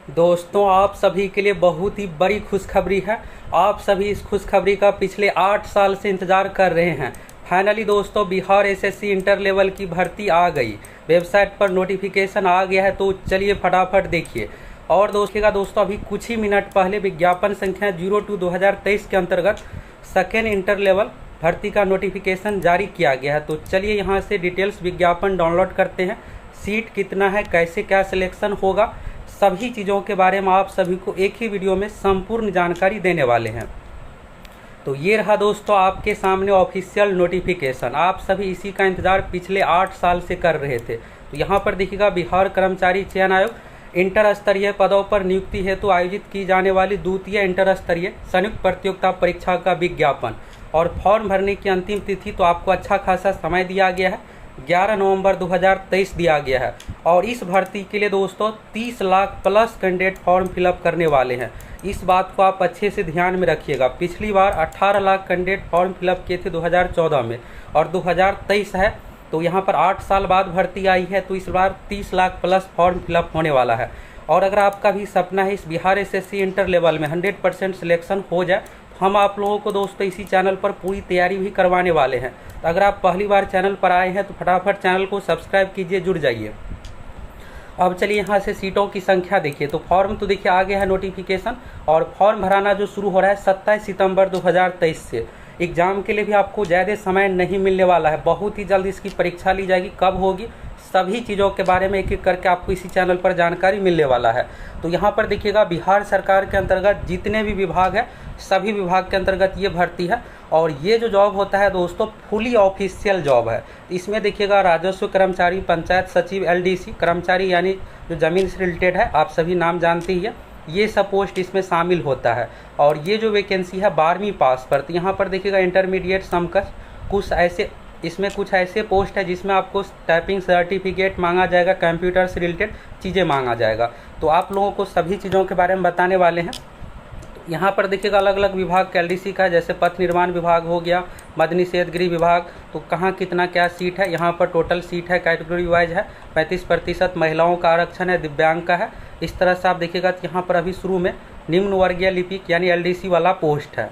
दोस्तों, आप सभी के लिए बहुत ही बड़ी खुशखबरी है। आप सभी इस खुशखबरी का पिछले 8 साल से इंतजार कर रहे हैं। फाइनली दोस्तों, बिहार एसएससी इंटर लेवल की भर्ती आ गई। वेबसाइट पर नोटिफिकेशन आ गया है, तो चलिए फटाफट देखिए। और दोस्तों अभी कुछ ही मिनट पहले विज्ञापन संख्या 02/2023 के अंतर्गत सेकेंड इंटर लेवल भर्ती का नोटिफिकेशन जारी किया गया है। तो चलिए यहाँ से डिटेल्स विज्ञापन डाउनलोड करते हैं। सीट कितना है, कैसे क्या सिलेक्शन होगा, सभी चीज़ों के बारे में आप सभी को एक ही वीडियो में संपूर्ण जानकारी देने वाले हैं। तो ये रहा दोस्तों आपके सामने ऑफिशियल नोटिफिकेशन। आप सभी इसी का इंतजार पिछले 8 साल से कर रहे थे। तो यहाँ पर देखिएगा, बिहार कर्मचारी चयन आयोग इंटर स्तरीय पदों पर नियुक्ति हेतु आयोजित की जाने वाली द्वितीय इंटर स्तरीय संयुक्त प्रतियोगिता परीक्षा का विज्ञापन और फॉर्म भरने की अंतिम तिथि तो आपको अच्छा खासा समय दिया गया है। 11 नवंबर 2023 दिया गया है। और इस भर्ती के लिए दोस्तों 30 lakh plus candidate form fill up करने वाले हैं। इस बात को आप अच्छे से ध्यान में रखिएगा। पिछली बार 18 लाख कैंडिडेट फॉर्म फिलअप किए थे 2014 में, और 2023 है तो यहाँ पर 8 साल बाद भर्ती आई है, तो इस बार 30 लाख प्लस फॉर्म फिलअप होने वाला है। और अगर आपका भी सपना है इस बिहार एसएससी इंटर लेवल में 100% सिलेक्शन हो जाए, हम आप लोगों को दोस्तों इसी चैनल पर पूरी तैयारी भी करवाने वाले हैं। तो अगर आप पहली बार चैनल पर आए हैं तो फटाफट चैनल को सब्सक्राइब कीजिए, जुड़ जाइए। अब चलिए यहाँ से सीटों की संख्या देखिए। तो फॉर्म तो देखिए आ गया है नोटिफिकेशन, और फॉर्म भराना जो शुरू हो रहा है 27 सितंबर 2023 से। एग्ज़ाम के लिए भी आपको ज़्यादा समय नहीं मिलने वाला है, बहुत ही जल्द इसकी परीक्षा ली जाएगी। कब होगी, सभी चीज़ों के बारे में एक एक करके आपको इसी चैनल पर जानकारी मिलने वाला है। तो यहाँ पर देखिएगा, बिहार सरकार के अंतर्गत जितने भी विभाग हैं सभी विभाग के अंतर्गत ये भर्ती है। और ये जो जॉब होता है दोस्तों फुली ऑफिशियल जॉब है। इसमें देखिएगा, राजस्व कर्मचारी, पंचायत सचिव, एलडीसी कर्मचारी यानी जो ज़मीन से रिलेटेड है, आप सभी नाम जानते ही है, ये सब पोस्ट इसमें शामिल होता है। और ये जो वैकेंसी है 12वीं पास पर। तो यहाँ पर देखिएगा इंटरमीडिएट समकक्ष कुछ ऐसे पोस्ट है जिसमें आपको टाइपिंग सर्टिफिकेट मांगा जाएगा, कंप्यूटर से रिलेटेड चीज़ें मांगा जाएगा। तो आप लोगों को सभी चीज़ों के बारे में बताने वाले हैं। तो यहाँ पर देखिएगा अलग अलग विभाग एलडीसी का है, जैसे पथ निर्माण विभाग हो गया, मदनी सेहत गृह विभाग। तो कहाँ कितना क्या सीट है, यहाँ पर टोटल सीट है कैटेगरी वाइज है। 35% महिलाओं का आरक्षण है, दिव्यांग का है। इस तरह से आप देखिएगा तो यहाँ पर अभी शुरू में निम्न वर्गीय लिपिक यानी एलडीसी वाला पोस्ट है।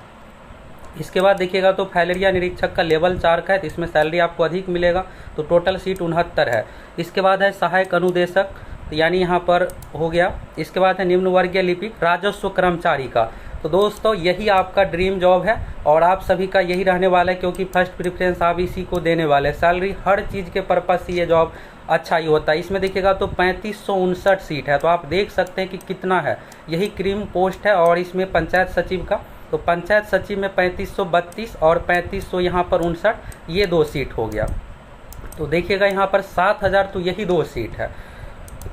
इसके बाद देखिएगा तो फैलेरिया निरीक्षक का लेवल 4 का है, तो इसमें सैलरी आपको अधिक मिलेगा। तो टोटल सीट 69 है। इसके बाद है सहायक अनुदेशक, तो यानी यहाँ पर हो गया। इसके बाद है निम्न वर्गीय लिपिक राजस्व कर्मचारी का। तो दोस्तों यही आपका ड्रीम जॉब है और आप सभी का यही रहने वाला है, क्योंकि फर्स्ट प्रेफरेंस आप इसी को देने वाले हैं। सैलरी हर चीज़ के पर्पज़ से ये जॉब अच्छा ही होता है। इसमें देखिएगा तो 3559 सीट है, तो आप देख सकते हैं कि कितना है। यही क्रीम पोस्ट है। और इसमें पंचायत सचिव का, तो पंचायत सचिव में 3532 और 3500 यहाँ पर 59, ये 2 सीट हो गया। तो देखिएगा यहाँ पर 7000, तो यही 2 सीट है।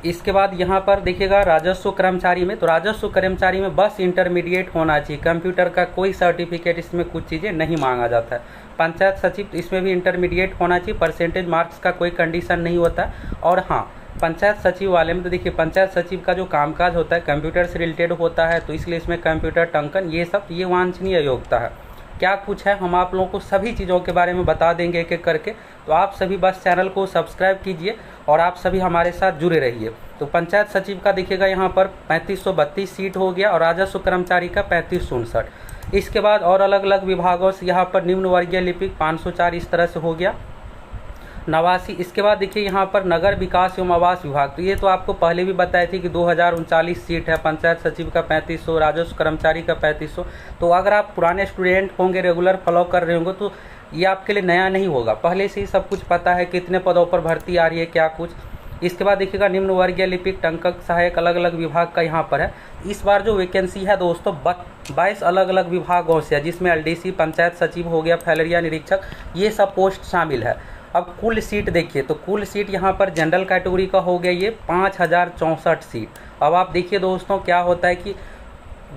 इसके बाद यहाँ पर देखिएगा राजस्व कर्मचारी में, तो राजस्व कर्मचारी में बस इंटरमीडिएट होना चाहिए, कंप्यूटर का कोई सर्टिफिकेट इसमें कुछ चीज़ें नहीं मांगा जाता है। पंचायत सचिव इसमें भी इंटरमीडिएट होना चाहिए, परसेंटेज मार्क्स का कोई कंडीशन नहीं होता। और हाँ, पंचायत सचिव वाले में तो देखिए पंचायत सचिव का जो कामकाज होता है कंप्यूटर से रिलेटेड होता है, तो इसलिए इसमें कंप्यूटर टंकन ये वांछनीय योग्यता है। क्या कुछ है हम आप लोगों को सभी चीज़ों के बारे में बता देंगे एक एक करके। तो आप सभी बस चैनल को सब्सक्राइब कीजिए और आप सभी हमारे साथ जुड़े रहिए। तो पंचायत सचिव का देखिएगा यहाँ पर 3532 सीट हो गया और राजस्व कर्मचारी का 3559। इसके बाद और अलग अलग विभागों से यहाँ पर निम्न वर्गीय लिपिक 504 इस तरह से हो गया 89। इसके बाद देखिए यहाँ पर नगर विकास एवं आवास विभाग, तो ये तो आपको पहले भी बताई थी कि 2039 सीट है। पंचायत सचिव का 3500, राजस्व कर्मचारी का 3500। तो अगर आप पुराने स्टूडेंट होंगे, रेगुलर फॉलो कर रहे होंगे, तो ये आपके लिए नया नहीं होगा, पहले से ही सब कुछ पता है कितने पदों पर भर्ती आ रही है क्या कुछ। इसके बाद देखिएगा निम्न वर्गीय लिपिक, टंकक, सहायक अलग अलग विभाग का यहाँ पर है। इस बार जो वैकेंसी है दोस्तों 22 अलग अलग विभागों से है, जिसमें एलडीसी, पंचायत सचिव हो गया, फैलेरिया निरीक्षक, ये सब पोस्ट शामिल है। अब कुल सीट देखिए, तो कुल सीट यहाँ पर जनरल कैटेगरी का हो गया ये 5064 सीट। अब आप देखिए दोस्तों क्या होता है कि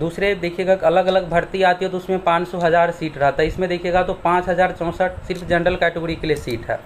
दूसरे देखिएगा अलग अलग भर्ती आती है तो उसमें 500,000 सीट रहता है। इसमें देखिएगा तो 5064 सिर्फ जनरल कैटेगरी के लिए सीट है।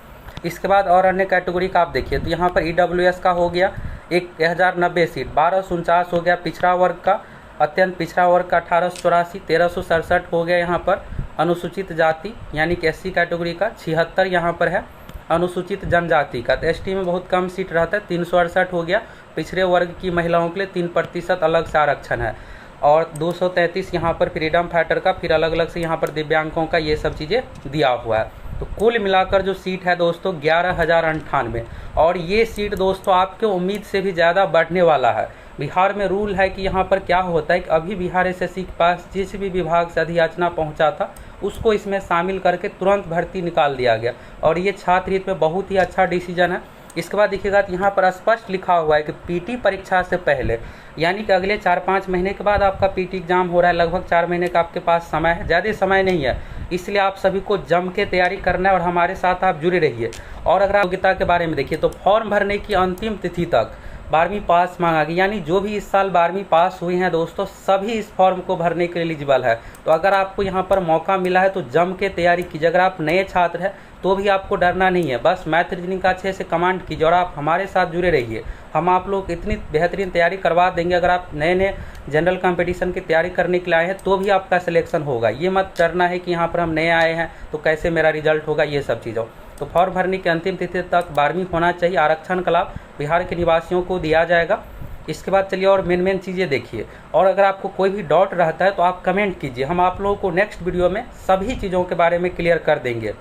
इसके बाद और अन्य कैटेगरी का आप देखिए, तो यहाँ पर ईडब्ल्यूएस का हो गया 1090 सीट, 1249 हो गया। पिछड़ा वर्ग का, अत्यंत पिछड़ा वर्ग का 1884, 1367 हो गया। यहाँ पर अनुसूचित जाति यानी कि एससी कैटेगरी का 76 यहाँ पर है। अनुसूचित जनजाति का, तो एसटी में बहुत कम सीट रहता है, 368 हो गया। पिछड़े वर्ग की महिलाओं के लिए 3% अलग से आरक्षण है और 233 यहाँ पर फ्रीडम फाइटर का, फिर अलग अलग से यहाँ पर दिव्यांगों का ये सब चीज़ें दिया हुआ है। तो कुल मिलाकर जो सीट है दोस्तों 11,098 और ये सीट दोस्तों आपके उम्मीद से भी ज़्यादा बढ़ने वाला है। बिहार में रूल है कि यहाँ पर क्या होता है कि अभी बिहार एसएससी के पास जिस भी विभाग से अधियाचना पहुँचा था उसको इसमें शामिल करके तुरंत भर्ती निकाल दिया गया और ये छात्र हित में बहुत ही अच्छा डिसीजन है। इसके बाद देखिएगा तो यहाँ पर स्पष्ट लिखा हुआ है कि पीटी परीक्षा से पहले, यानी कि अगले 4-5 महीने के बाद आपका पीटी एग्जाम हो रहा है, लगभग 4 महीने का आपके पास समय है, ज़्यादा समय नहीं है, इसलिए आप सभी को जम के तैयारी करना है और हमारे साथ आप जुड़े रहिए। और अगर आप योग्यता के बारे में देखिए तो फॉर्म भरने की अंतिम तिथि तक 12वीं पास मांगा गया, यानी जो भी इस साल 12वीं पास हुए हैं दोस्तों सभी इस फॉर्म को भरने के लिए एलिजिबल है। तो अगर आपको यहाँ पर मौका मिला है तो जम के तैयारी कीजिए। अगर आप नए छात्र हैं तो भी आपको डरना नहीं है, बस मैथ रीजनिंग का अच्छे से कमांड कीजिए और आप हमारे साथ जुड़े रहिए। हम आप लोग इतनी बेहतरीन तैयारी करवा देंगे, अगर आप नए नए जनरल कंपटीशन की तैयारी करने के लिए आए हैं तो भी आपका सिलेक्शन होगा। ये मत डरना है कि यहाँ पर हम नए आए हैं तो कैसे मेरा रिजल्ट होगा, ये सब चीज़ों। तो फॉर्म भरने की अंतिम तिथि तक 12वीं होना चाहिए। आरक्षण का लाभ बिहार के निवासियों को दिया जाएगा। इसके बाद चलिए और मेन चीज़ें देखिए, और अगर आपको कोई भी डाउट रहता है तो आप कमेंट कीजिए, हम आप लोगों को नेक्स्ट वीडियो में सभी चीज़ों के बारे में क्लियर कर देंगे।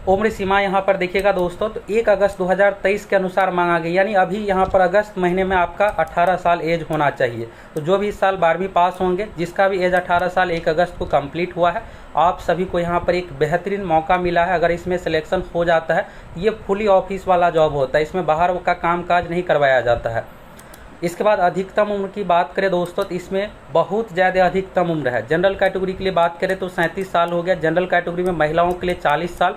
उम्र सीमा यहाँ पर देखिएगा दोस्तों तो 1 अगस्त 2023 के अनुसार मांगा गया, यानी अभी यहाँ पर अगस्त महीने में आपका 18 साल एज होना चाहिए। तो जो भी इस साल 12वीं पास होंगे, जिसका भी एज 18 साल 1 अगस्त को कंप्लीट हुआ है, आप सभी को यहाँ पर एक बेहतरीन मौका मिला है। अगर इसमें सिलेक्शन हो जाता है, ये फुली ऑफिस वाला जॉब होता है, इसमें बाहर का कामकाज नहीं करवाया जाता है। इसके बाद अधिकतम उम्र की बात करें दोस्तों तो इसमें बहुत ज़्यादा अधिकतम उम्र है। जनरल कैटेगरी के लिए बात करें तो 37 साल हो गया, जनरल कैटेगरी में महिलाओं के लिए 40 साल,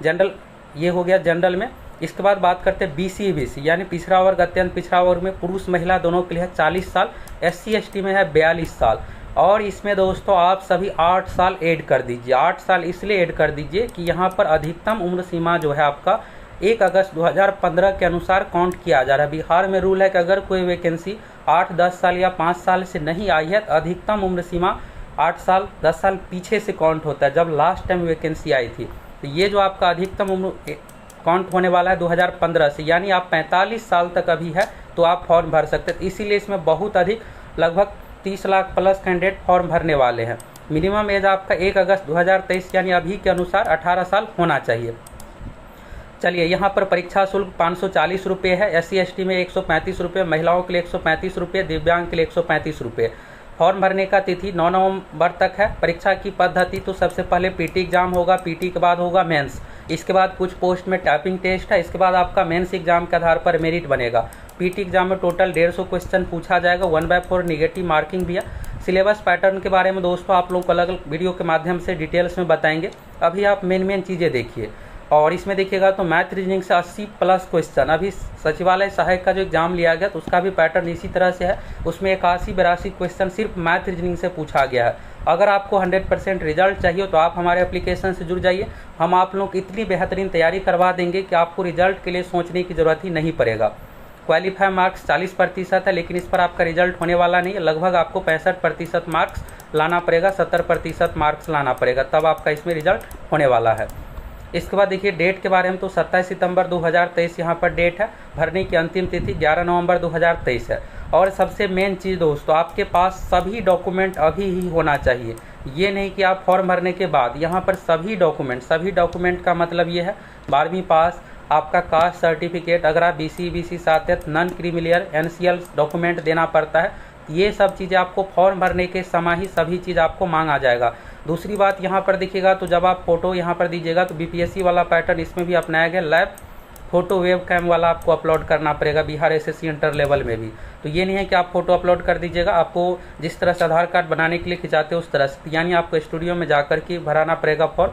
जनरल ये हो गया जनरल में। इसके बाद बात करते हैं बीसी यानी पिछड़ा वर्ग, अत्यंत पिछड़ा वर्ग में पुरुष महिला दोनों के लिए है 40 साल, SC ST में है 42 साल। और इसमें दोस्तों आप सभी 8 साल ऐड कर दीजिए। 8 साल इसलिए ऐड कर दीजिए कि यहाँ पर अधिकतम उम्र सीमा जो है आपका 1 अगस्त 2015 के अनुसार काउंट किया जा रहा है। बिहार में रूल है कि अगर कोई वैकेंसी 8, 10 साल या 5 साल से नहीं आई है तो अधिकतम उम्र सीमा 8 साल 10 साल पीछे से काउंट होता है, जब लास्ट टाइम वैकेंसी आई थी। तो ये जो आपका अधिकतम उम्र काउंट होने वाला है 2015 से, यानी आप 45 साल तक अभी है तो आप फॉर्म भर सकते हैं। इसीलिए इसमें बहुत अधिक लगभग 30 लाख प्लस कैंडिडेट फॉर्म भरने वाले हैं। मिनिमम एज आपका 1 अगस्त 2023 यानी अभी के अनुसार 18 साल होना चाहिए। चलिए यहाँ पर परीक्षा शुल्क 540 रुपये है, SC ST में 135 रुपये, महिलाओं के लिए 135 रुपये, दिव्यांग के लिए 135 रुपये। फॉर्म भरने का तिथि 9 नवंबर तक है। परीक्षा की पद्धति तो सबसे पहले पीटी एग्जाम होगा, पीटी के बाद होगा मेंस, इसके बाद कुछ पोस्ट में टाइपिंग टेस्ट है, इसके बाद आपका मेंस एग्जाम के आधार पर मेरिट बनेगा। पीटी एग्जाम में टोटल 150 क्वेश्चन पूछा जाएगा, 1/4 निगेटिव मार्किंग भी है। सिलेबस पैटर्न के बारे में दोस्तों आप लोगों को अलग अलग वीडियो के माध्यम से डिटेल्स में बताएंगे। अभी आप मेन चीज़ें देखिए, और इसमें देखिएगा तो मैथ रीजनिंग से 80 प्लस क्वेश्चन, अभी सचिवालय सहायक का जो एग्जाम लिया गया तो उसका भी पैटर्न इसी तरह से है, उसमें 81-82 क्वेश्चन सिर्फ मैथ रीजनिंग से पूछा गया है। अगर आपको 100% रिजल्ट चाहिए तो आप हमारे एप्लीकेशन से जुड़ जाइए, हम आप लोग इतनी बेहतरीन तैयारी करवा देंगे कि आपको रिजल्ट के लिए सोचने की ज़रूरत ही नहीं पड़ेगा। क्वालिफाई मार्क्स 40% है, लेकिन इस पर आपका रिजल्ट होने वाला नहीं है, लगभग आपको 65% मार्क्स लाना पड़ेगा, 70% मार्क्स लाना पड़ेगा, तब आपका इसमें रिजल्ट होने वाला है। इसके बाद देखिए डेट के बारे में तो 27 सितंबर 2023 यहाँ पर डेट है। भरने की अंतिम तिथि 11 नवंबर 2023 है। और सबसे मेन चीज़ दोस्तों, आपके पास सभी डॉक्यूमेंट अभी ही होना चाहिए। ये नहीं कि आप फॉर्म भरने के बाद, यहाँ पर सभी डॉक्यूमेंट का मतलब ये है 12वीं पास, आपका कास्ट सर्टिफिकेट, अगर आप BC साथ है नॉन क्रीमिलियर NCL डॉक्यूमेंट देना पड़ता है। ये सब चीज़ें आपको फॉर्म भरने के समय ही सभी चीज़ आपको मांगा जाएगा। दूसरी बात यहाँ पर देखिएगा तो जब आप फोटो यहाँ पर दीजिएगा तो BPSC वाला पैटर्न इसमें भी अपनाया गया, लैब फोटो वेब कैम वाला आपको अपलोड करना पड़ेगा बिहार SSC इंटर लेवल में भी। तो ये नहीं है कि आप फोटो अपलोड कर दीजिएगा, आपको जिस तरह से आधार कार्ड बनाने के लिए खिंचाते हैं उस तरह से, यानी आपको स्टूडियो में जाकर के भराना पड़ेगा फॉर्म।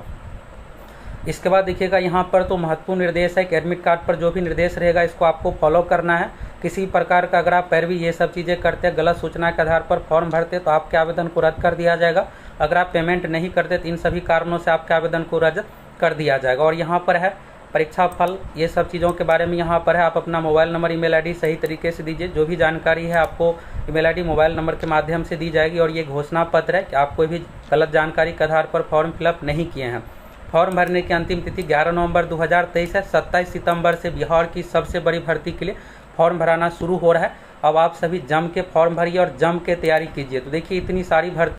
इसके बाद देखिएगा यहाँ पर तो महत्वपूर्ण निर्देश है कि एडमिट कार्ड पर जो भी निर्देश रहेगा इसको आपको फॉलो करना है। किसी प्रकार का अगर आप पैरवी ये सब चीज़ें करते हैं, गलत सूचना के आधार पर फॉर्म भरते तो आपके आवेदन को रद्द कर दिया जाएगा। अगर आप पेमेंट नहीं करते तो इन सभी कारणों से आपके आवेदन को रद्द कर दिया जाएगा। और यहाँ पर है परीक्षा फल, ये सब चीज़ों के बारे में यहाँ पर है। आप अपना मोबाइल नंबर ईमेल आईडी सही तरीके से दीजिए, जो भी जानकारी है आपको ईमेल आईडी मोबाइल नंबर के माध्यम से दी जाएगी। और ये घोषणा पत्र है कि आप कोई भी गलत जानकारी के आधार पर फॉर्म फिलअप नहीं किए हैं। फॉर्म भरने की अंतिम तिथि 11 नवंबर 2023 है। 27 सितंबर से बिहार की सबसे बड़ी भर्ती के लिए फॉर्म भराना शुरू हो रहा है। अब आप सभी जम के फॉर्म भरिए और जम के तैयारी कीजिए। तो देखिए इतनी सारी भर्ती